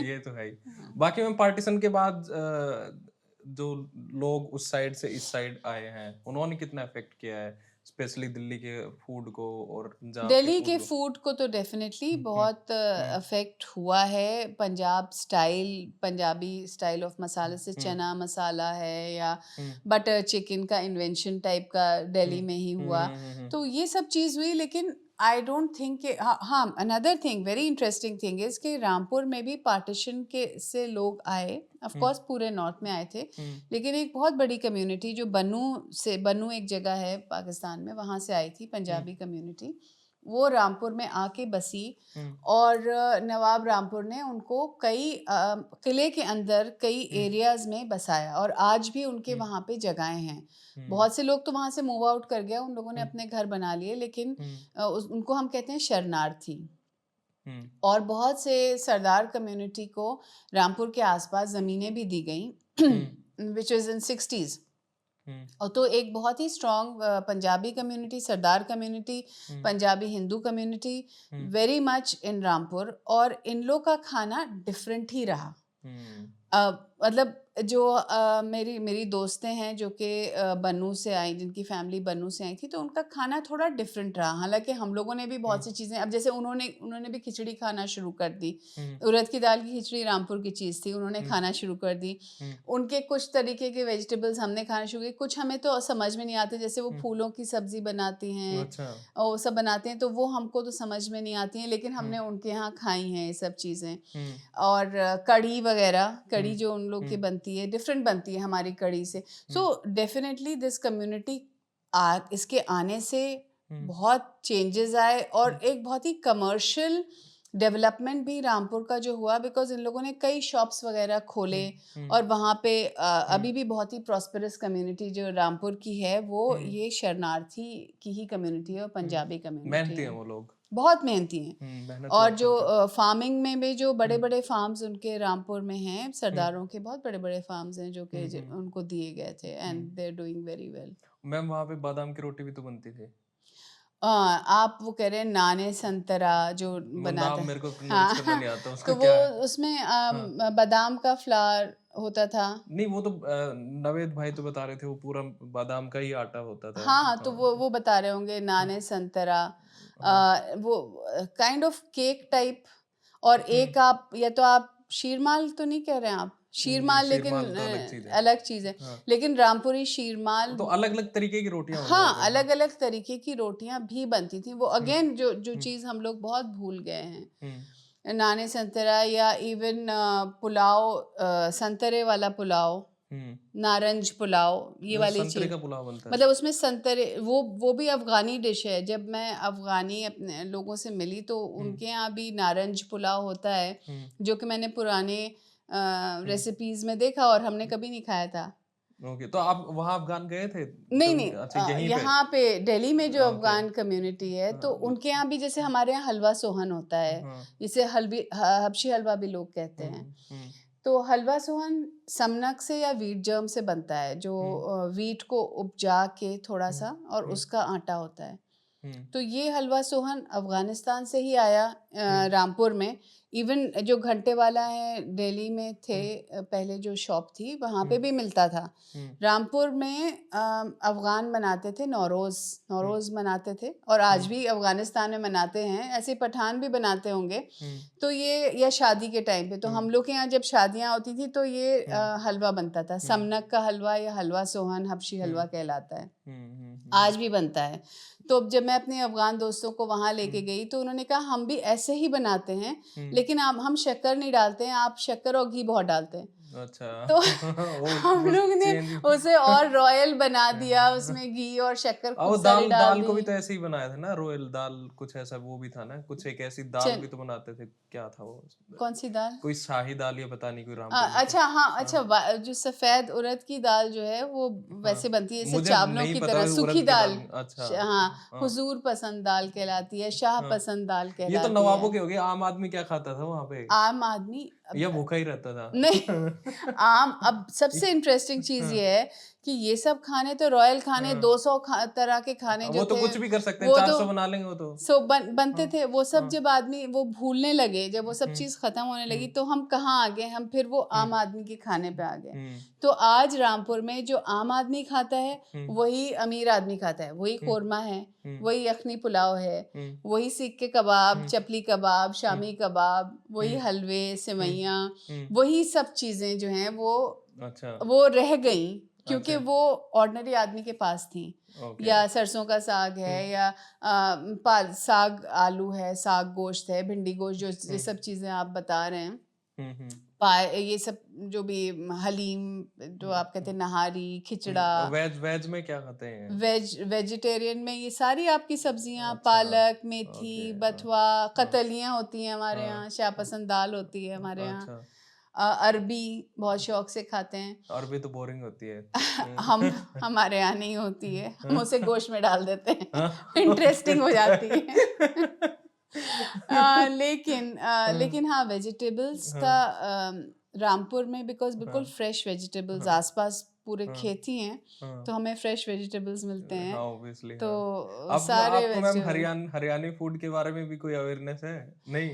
ये तो है ही। हाँ। बाकी में पार्टीशन के बाद जो लोग उस साइड से इस साइड आए हैं उन्होंने कितना इफेक्ट किया है, स्पेशली दिल्ली के फूड को और पंजाब के दिल्ली फूड के को? फूड को तो डेफिनेटली हम्म, बहुत अफेक्ट हुआ है। पंजाबी स्टाइल ऑफ मसाले से हम्म, चना मसाला है या हम्म, बटर चिकन का इन्वेंशन टाइप का दिल्ली में ही हुआ। हम्म, तो ये सब चीज़ हुई, लेकिन आई डोंट थिंक कि हाँ, another thing, very interesting thing is कि रामपुर में भी पार्टीशन के से लोग आए, ऑफ कोर्स पूरे नॉर्थ में आए थे, लेकिन एक बहुत बड़ी कम्युनिटी जो बन्नू एक जगह है पाकिस्तान में, वहाँ से आई थी पंजाबी कम्युनिटी, वो रामपुर में आके बसी। और नवाब रामपुर ने उनको कई किले के अंदर कई एरियाज में बसाया, और आज भी उनके वहाँ पे जगहें हैं। बहुत से लोग तो वहाँ से मूव आउट कर गया, उन लोगों ने अपने घर बना लिए, लेकिन उनको हम कहते हैं शरणार्थी। और बहुत से सरदार कम्युनिटी को रामपुर के आसपास ज़मीनें भी दी गई, विच इज़ इन 60s। और तो एक बहुत ही strong Punjabi community, Sardar community, Punjabi Hindu community very much in Rampur, और इन लोग का खाना डिफरेंट ही रहा। मतलब जो मेरी दोस्तें हैं जो कि बन्नू से आई, जिनकी फैमिली बन्नू से आई थी, तो उनका खाना थोड़ा डिफरेंट रहा। हालांकि हम लोगों ने भी बहुत सी चीज़ें, अब जैसे उन्होंने भी खिचड़ी खाना शुरू कर दी, उड़द की दाल की खिचड़ी रामपुर की चीज़ थी, उन्होंने खाना शुरू कर दी। उनके कुछ तरीके के वेजिटेबल्स हमने खाना शुरू किए, कुछ हमें तो समझ में नहीं आते, जैसे वो फूलों की सब्जी बनाती हैं, और वो सब बनाते हैं, तो वो हमको तो समझ में नहीं आती हैं, लेकिन हमने उनके यहाँ खाई हैं ये सब चीज़ें। और कड़ी वगैरह, कड़ी जो उन लोग की बनती है डिफरेंट बनती है हमारी कड़ी से। सो डेफिनेटली दिस कम्युनिटी इसके आने से बहुत चेंजेस आए, और एक बहुत ही कमर्शियल डेवलपमेंट भी रामपुर का जो हुआ, बिकॉज इन लोगों ने कई शॉप्स वगैरह खोले, और वहाँ पे अभी भी बहुत ही प्रॉस्पेरस कम्युनिटी जो रामपुर की है, वो ये शरणार्थी की ही कम्युनिटी है, और पंजाबी कम्युनिटी मेहनती है, हैं वो लोग, बहुत मेहनती हैं। मेहनत और बहुत जो करते हैं। फार्मिंग में भी जो बड़े बड़े फार्म्स उनके रामपुर में हैं, सरदारों के बहुत बड़े बड़े फार्म्स हैं जो कि उनको दिए गए थे, and they are doing very well. Ma'am वहाँ पे बादाम की रोटी भी तो बनती थी। आप वो कह रहे हैं नाने संतरा जो वो बनाता नाम है, मेरे को प्रोनाउंस करना हाँ। नहीं आता, उसका तो वो क्या है? उसमें हाँ। बादाम का फ्लावर होता था। नहीं वो तो नवेद भाई तो बता रहे थे वो पूरा बादाम का ही आटा होता था। हाँ, तो हाँ, वो बता रहे होंगे हाँ, नाने संतरा, हाँ। वो काइंड ऑफ केक टाइप। और एक आप, या तो आप शीरमाल तो नहीं कह रहे हैं आप, नहीं शीरमाल, लेकिन शीरमाल तो अलग चीज है। अलग चीज़ है। हाँ, लेकिन रामपुरी शीरमाल, तो अलग अलग तरीके की रोटियां होंगी वहाँ हाँ, पे। अलग अलग तरीके की रोटियां भी बनती थी। वो अगेन जो हम्म, चीज़ हम लोग बहुत भूल गए हैं, हम्म, नाने संतरा, या इवन पुलाव, संतरे वाला पुलाव, हम्म। नारंज पुलाव, ये जैसे वाली संतरे चीज़। का पुलाव बनता है। मतलब उसमें संतरे, वो भी अफ़गानी डिश है। जब मैं अफ़गानी अपने लोगों से मिली, तो उनके यहाँ भी नारंज पुलाव होता है, जो कि मैंने पुराने रेसिपीज़ में देखा, और हमने कभी नहीं खाया था। ओके, तो आप वहाँ अफगान गए थे नहीं कभी? नहीं, अच्छा यहीं पे। यहाँ पे दिल्ली में जो ओके। अफ़गान कम्युनिटी है, तो हाँ, उनके यहाँ भी जैसे हमारे यहाँ हलवा सोहन होता है, हाँ, जिसे हबशी हलवा भी लोग कहते हैं। हम्म, तो हलवा सोहन समनक से या वीट जर्म से बनता है, जो वीट को उपजा के थोड़ा सा, और उसका आटा होता है। तो ये हलवा सोहन अफ़गानिस्तान से ही आया, रामपुर में। इवन जो घंटे वाला है दिल्ली में थे, पहले जो शॉप थी वहाँ पे भी मिलता था। रामपुर में अफ़गान मनाते थे नौरोज़ मनाते थे, और आज भी अफ़गानिस्तान में मनाते हैं, ऐसे पठान भी बनाते होंगे। तो ये, या शादी के टाइम पे, तो हम लोग के यहाँ जब शादियाँ होती थी, तो ये हलवा बनता था, समनक का हलवा, या हलवा सोहन हबशी हलवा कहलाता है, आज भी बनता है। तो अब जब मैं अपने अफ़गान दोस्तों को वहाँ लेके गई, तो उन्होंने कहा हम भी ऐसे ही बनाते हैं, लेकिन हम शक्कर नहीं डालते हैं, आप शक्कर और घी बहुत डालते हैं। अच्छा। तो हम वो लोग ने चेंज। उसे और रॉयल बना दिया, उसमें घी और शक्कर वो खूब सारी डाल दाल को भी दी। तो ऐसे ही बनाया था ना, रोयल दाल कुछ ऐसा वो भी था ना, कुछ एक ऐसी दाल भी तो बनाते थे, क्या था वो? कौन सी दाल? कोई शाही दाल या पता नहीं, कोई रामपुर में अच्छा, हाँ, अच्छा, जो सफ़ेद उड़द की दाल जो है, वो वैसे बनती है जैसे मुझे चावलों नहीं की पता तरह, सूखी उड़द की दाल। दाल। अच्छा। हाँ, हाँ, हुजूर पसंद दाल कहलाती है, शाह हाँ। पसंद दाल ये तो कहलाती नवाबों है। के हो गए, आम आदमी क्या खाता था वहां पे? आम आदमी या भूखा ही रहता था? नहीं, अब सबसे इंटरेस्टिंग चीज़ ये है कि ये सब खाने तो रॉयल खाने हाँ। 200 तरह के खाने वो जो तो थे कुछ भी कर सकते हैं, वो 400 तो बना लेंगे वो तो। बनते हाँ, थे वो सब। हाँ, जब आदमी वो भूलने लगे, जब वो सब हम्म, चीज़ खत्म होने लगी, हम्म, तो हम कहाँ आ गए, हम फिर वो आम हम्म, आदमी के खाने पे आ गए। हम्म, तो आज रामपुर में जो आम आदमी खाता है हम्म, वही अमीर आदमी खाता है, वही हम्म, कोरमा है, हम्म, वही यखनी पुलाव है, हम्म, वही सीख के कबाब, हम्म, चपली कबाब, हम्म, शामी कबाब, वही हम्म, हलवे, हम्म, सेवइयाँ, हम्म, वही सब चीज़ें जो हैं अच्छा, वो रह गई, क्योंकि अच्छा, वो ऑर्डिनरी आदमी के पास थी। ओके, या सरसों का साग है, हम्म, या पाल साग आलू है, साग गोश्त है, भिंडी गोश्त, जो ये हम्म, सब चीज़ें आप बता रहे हैं, हम्म, पाए, ये सब जो भी हलीम, जो आप कहते हम्म, हैं नहारी, खिचड़ा, वेज वेज में क्या खाते हैं? वेजिटेरियन में ये सारी आपकी सब्जियां, अच्छा, पालक, मेथी, ओके, हाँ, बथुआ, हाँ, कतलियाँ होती हैं हमारे हाँ, यहाँ, शाहपसंद दाल होती है हमारे यहाँ, अच्छा, अरबी बहुत शौक से खाते हैं। अरबी तो बोरिंग होती है। हम हमारे यहाँ नहीं होती है, हम उसे गोश्त में डाल देते हैं, हाँ, इंटरेस्टिंग हो जाती है। हाँ, लेकिन हाँ, वेजिटेबल्स का हाँ, रामपुर में बिकॉज बिल्कुल हाँ, फ्रेश वेजिटेबल्स, हाँ, आसपास पूरे हाँ, खेत ही हैं, तो हाँ, हमें फ्रेश वेजिटेबल्स मिलते हैं। हाँ, ऑब्वियसली, तो हाँ। आपको सारे आपको मैम वेजिटेबल, हरियाणी फूड के बारे में भी कोई अवेयरनेस है? नहीं?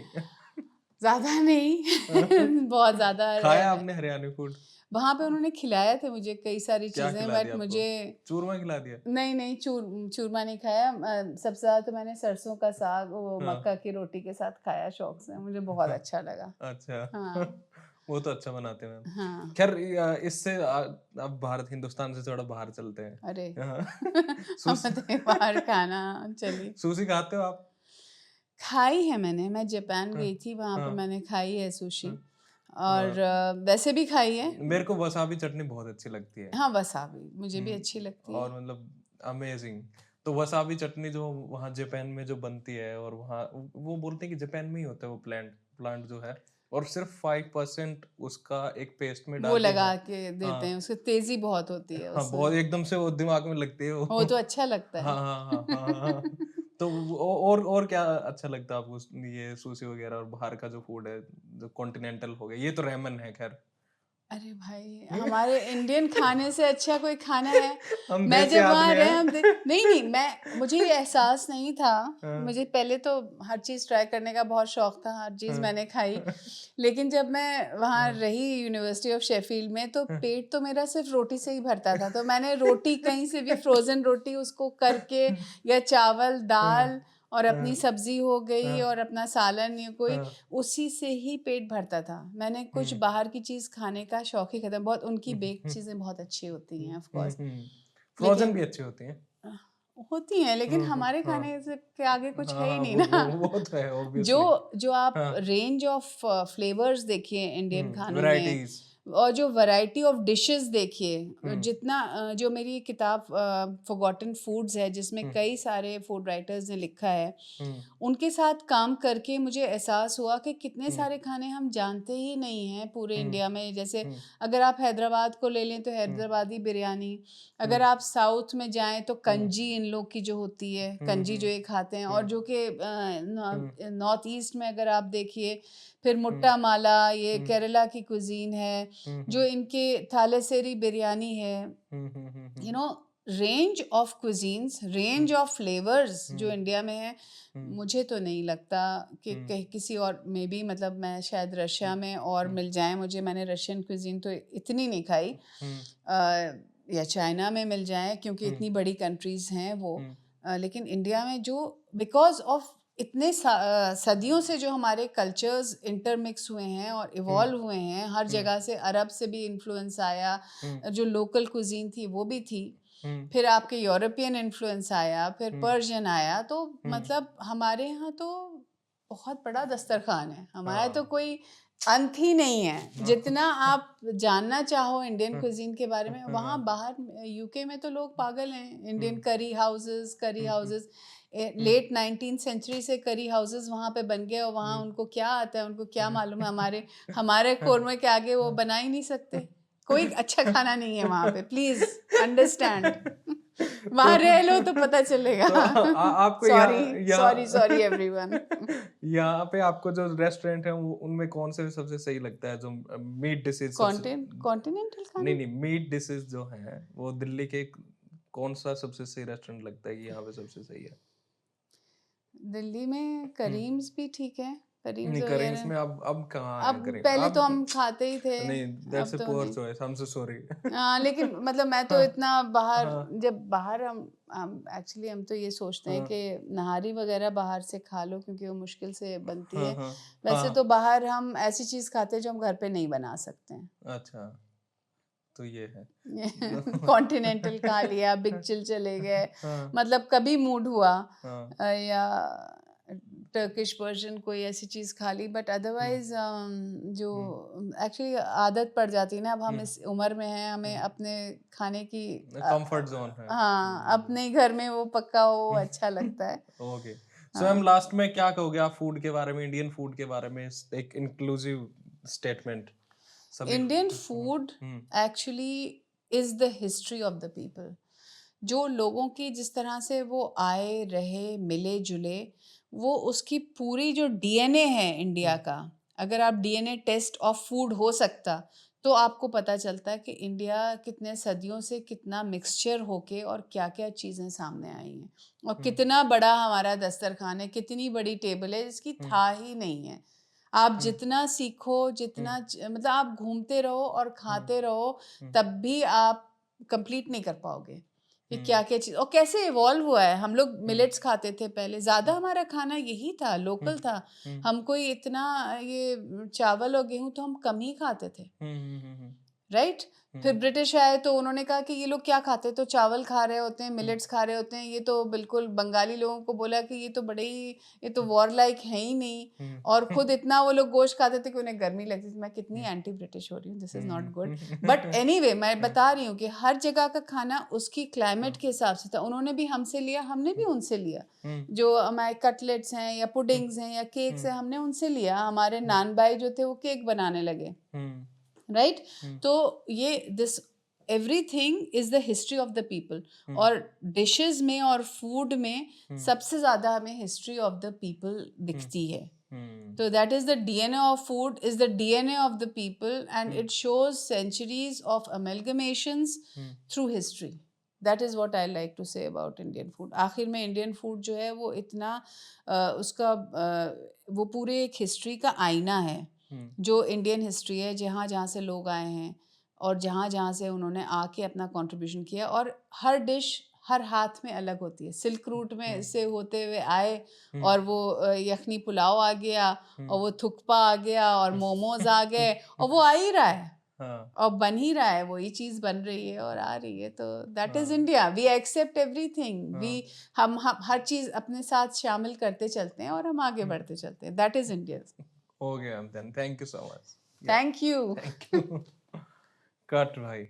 ज़्यादा नहीं बहुत ज़्यादा खाया आपने हरियाणी फूड? वहाँ पे उन्होंने खिलाया थे मुझे कई सारी क्या चीज़ें, खिला बट दिया आपको? मुझे चूरमा खिला दिया? नहीं नहीं, चूरमा नहीं खाया। सबसे ज़्यादा तो मैंने सरसों का साग वो हाँ, मक्का की रोटी के साथ खाया शौक से, मुझे बहुत हाँ, अच्छा लगा। अच्छा। हाँ वो तो अच्छा बनाते हैं मैम। हाँ। खैर इससे अब भारत हिंदुस्तान से थोड़ा बाहर चलते हैं। अरे हाँ। हम सुस बताइए बाहर खाना, चलिए। सुशी खाते हो आप? खाई है मैंने, मैं जापान हाँ, गई थी, वहाँ पे हाँ, मैंने खाई है सुशी, हाँ, और हाँ। वैसे भी खाई है। मेरे को वसाबी चटनी बहुत अच्छी लगती है। हाँ, वसाबी मुझे भी अच्छी लगती है। और मतलब अमेजिंग। तो वसाबी चटनी जो वहाँ जापान में जो बनती है, और वहाँ वो बोलते हैं कि जापान में ही होता है वो प्लांट जो है, और सिर्फ 5% उसका एक पेस्ट में वो डाल के लगा खा। के देते हैं, हाँ, उसकी तेज़ी बहुत होती है हाँ, उसमें, बहुत एकदम से वो दिमाग में लगती है वो। वो तो अच्छा लगता हाँ, है। हाँ, हाँ, हाँ, हाँ, हाँ। तो और क्या अच्छा लगता है आपको ये सुशी वगैरह, और बाहर का जो फूड है जो कॉन्टिनेंटल हो गया, ये तो रेमन है खैर। अरे भाई, हमारे इंडियन खाने से अच्छा कोई खाना है? हम मैं देसी जब वहाँ आदमी रहे, हैं। नहीं नहीं, मुझे ये एहसास नहीं था। हाँ, मुझे पहले तो हर चीज़ ट्राई करने का बहुत शौक था, हर चीज़ हाँ, मैंने खाई। लेकिन जब मैं वहाँ हाँ, रही यूनिवर्सिटी ऑफ शेफील्ड में, तो हाँ, पेट तो मेरा सिर्फ रोटी से ही भरता था, तो मैंने रोटी कहीं से भी फ्रोज़न रोटी उसको करके, या चावल दाल हाँ, और अपनी हाँ, सब्जी हो गई हाँ, और अपना सालन, या कोई, हाँ, उसी से ही पेट भरता था। मैंने कुछ हम्म, बाहर की चीज़ खाने का शौक ही खत्म। बहुत उनकी हम्म, बेक्ड चीज़ें बहुत अच्छी होती हैं ऑफ हम्म, कोर्स, फ्रोजन लेकिन भी अच्छी होती हैं। होती हैं, लेकिन हमारे हाँ, खाने से के आगे कुछ हाँ, है ही हाँ, नहीं वो ना। वो तो है जो ऑब्वियसली। जो आप हाँ, रेंज ऑफ फ्लेवर्स देखिए इंडियन खानों में, वैराइटीज। और जो वैरायटी ऑफ डिशेस देखिए, हम्म, जितना जो मेरी किताब फॉरगॉटन फूड्स है, जिसमें हम्म, कई सारे फूड राइटर्स ने लिखा है, हम्म, उनके साथ काम करके मुझे एहसास हुआ कि कितने हम्म, सारे खाने हम जानते ही नहीं हैं पूरे हम्म, इंडिया में। जैसे हम्म, अगर आप हैदराबाद को ले लें तो हम्म, हैदराबादी बिरयानी, हम्म, अगर आप साउथ में जाएं तो हम्म, कंजी इन लोग की जो होती है, हम्म, कंजी जो ये खाते हैं, और हम्म, जो कि हम्म, नॉर्थ ईस्ट में अगर आप देखिए, फिर हम्म, मुट्टा माला, ये हम्म, केरला की कुजीन है, हम्म, जो इनके थालेसेरी बिरयानी है, hmm, hmm, hmm, you know, range of cuisines, range of flavours जो हम्म, इंडिया में है। हम्म, मुझे तो नहीं लगता कि हम्म, कहीं किसी और में भी, मतलब मैं शायद रशिया हम्म, में और हम्म, मिल जाए मुझे, मैंने रशियन कुजीन तो इतनी नहीं खाई, हम्म, या चाइना में मिल जाए, क्योंकि हम्म, इतनी बड़ी कंट्रीज़ हैं वो। हम्म, लेकिन इंडिया में जो, बिकॉज ऑफ इतने सदियों से जो हमारे कल्चर्स इंटरमिक्स हुए हैं और हम्म, इवॉल्व हुए हैं, हर हम्म, जगह से अरब से भी इन्फ्लुएंस आया, हम्म, जो लोकल कुजीन थी वो भी थी, हम्म, फिर आपके यूरोपियन इन्फ्लुएंस आया, फिर हम्म, पर्शियन आया, तो हम्म, मतलब हमारे यहाँ तो बहुत बड़ा दस्तरखान है, हमारा तो हाँ, कोई अंत ही नहीं है। जितना आप जानना चाहो इंडियन हाँ, कुजीन के बारे में, वहाँ हाँ, बाहर यूके में तो लोग पागल हैं, इंडियन हम्म, करी हम्म, हाउसेस, हम्म, लेट 19th सेंचुरी से करी हाउसेस वहाँ पे बन गए, और वहाँ हम्म, उनको क्या आता है, उनको क्या हम्म, मालूम है, हमारे हमारे कोरमे के आगे वो बना ही नहीं सकते। कोई अच्छा खाना नहीं है वहाँ पे, प्लीज अंडरस्टैंड। वहां रह लो तो पता चलेगा। तो आपको सॉरी एवरीवन। यहाँ पे आपको जो रेस्टोरेंट है उनमें कौन से सबसे सही लगता है, जो मीट डिशेज सबसे? कॉन्टिनेंटल खाना। नहीं मीट डिशेज जो है वो दिल्ली के कौन सा सबसे सही रेस्टोरेंट लगता है कि यहाँ पे सबसे सही है? दिल्ली में करीम्स भी ठीक है, करीम्स नहीं करीम्स वगैरह। में अब कहाँ है अब करीम पहले तो अब? हम खाते ही थे, नहीं अब दैट्स अ तो पुअर नहीं। Choice, I am so sorry. लेकिन मतलब मैं तो हाँ इतना बाहर, हाँ जब बाहर हम एक्चुअली हम तो ये सोचते हैं हाँ कि नहारी वगैरह बाहर से खा लो क्योंकि वो मुश्किल से बनती हाँ है। हाँ वैसे तो हाँ। बाहर हम ऐसी चीज़ खाते हैं जो हम घर पे नहीं बना सकते हैं। अच्छा तो ये है। कॉन्टिनेंटल खा लिया, बिग चिल चले गए, हाँ मतलब कभी मूड हुआ हाँ या टर्किश वर्जन कोई ऐसी चीज़ खा ली, बट हम्म अदरवाइज जो हम्म एक्चुअली आदत पड़ जाती है ना, अब हम हम्म इस उम्र में हैं, हमें हम्म अपने खाने की कंफर्ट जोन है। हाँ, अपने घर में वो पक्का हो अच्छा लगता है। ओके सो हाँ, हम लास्ट में क्या कहोगे आप फूड के बारे में, इंडियन फूड के बारे में, एक इंक्लूसिव स्टेटमेंट सभी? Indian food actually is the history of the people. जो लोगों की जिस तरह से वो आए रहे मिले जुले, वो उसकी पूरी जो डीएनए है इंडिया का, अगर आप डीएनए टेस्ट ऑफ फूड हो सकता तो आपको पता चलता है कि इंडिया कितने सदियों से कितना मिक्सचर होके और क्या क्या चीज़ें सामने आई हैं, और कितना बड़ा हमारा दस्तरखान है, कितनी बड़ी टेबल है जिसकी था ही नहीं है। आप जितना सीखो, जितना मतलब आप घूमते रहो और खाते रहो, तब भी आप कंप्लीट नहीं कर पाओगे कि क्या क्या चीज़ और कैसे इवॉल्व हुआ है। हम लोग मिलेट्स खाते थे पहले, ज़्यादा हमारा खाना यही था, लोकल था। हम कोई इतना ये चावल और गेहूं तो हम कम ही खाते थे, राइट? फिर ब्रिटिश आए तो उन्होंने कहा कि ये लोग क्या खाते हैं, तो चावल खा रहे होते हैं, मिलेट्स खा रहे होते हैं, ये तो बिल्कुल, बंगाली लोगों को बोला कि ये तो बड़े ही, ये तो वॉर लाइक है ही नहीं, और खुद इतना वो लोग गोश्त खाते थे कि उन्हें गर्मी लगती थी। मैं कितनी एंटी ब्रिटिश हो रही हूँ, this is not good, but anyway मैं बता रही हूँ कि हर जगह का खाना उसकी क्लाइमेट के हिसाब से था। उन्होंने भी हमसे लिया, हमने भी उनसे लिया। जो हमारे कटलेट्स हैं या पुडिंग्स हैं या केक्स हैं, हमने उनसे लिया। हमारे नान भाई जो थे वो केक बनाने लगे, राइट? तो ये this everything is the history of the people. और डिशेस में और फूड में सबसे ज्यादा हमें हिस्ट्री ऑफ द पीपल दिखती है। तो that is the DNA of food, is the DNA of the people, and it shows centuries of amalgamations through history. That is what I like to say about Indian food. आखिर में Indian food जो है वो इतना उसका वो पूरे एक हिस्ट्री का आईना है, जो इंडियन हिस्ट्री है, जहाँ जहाँ से लोग आए हैं और जहाँ जहाँ से उन्होंने आके अपना कंट्रीब्यूशन किया। और हर डिश हर हाथ में अलग होती है। सिल्क रूट में से होते हुए आए और वो यखनी पुलाव आ गया और वो थुक्पा आ गया और मोमोज आ गए और वो आ ही रहा है और बन ही रहा है, वही चीज़ बन रही है और आ रही है। तो that is India. We accept everything, we हम हर चीज़ अपने साथ शामिल करते चलते हैं और हम आगे बढ़ते चलते हैं। That is India. Okay, then thank you so much. Thank you. Thank you. Cut भाई।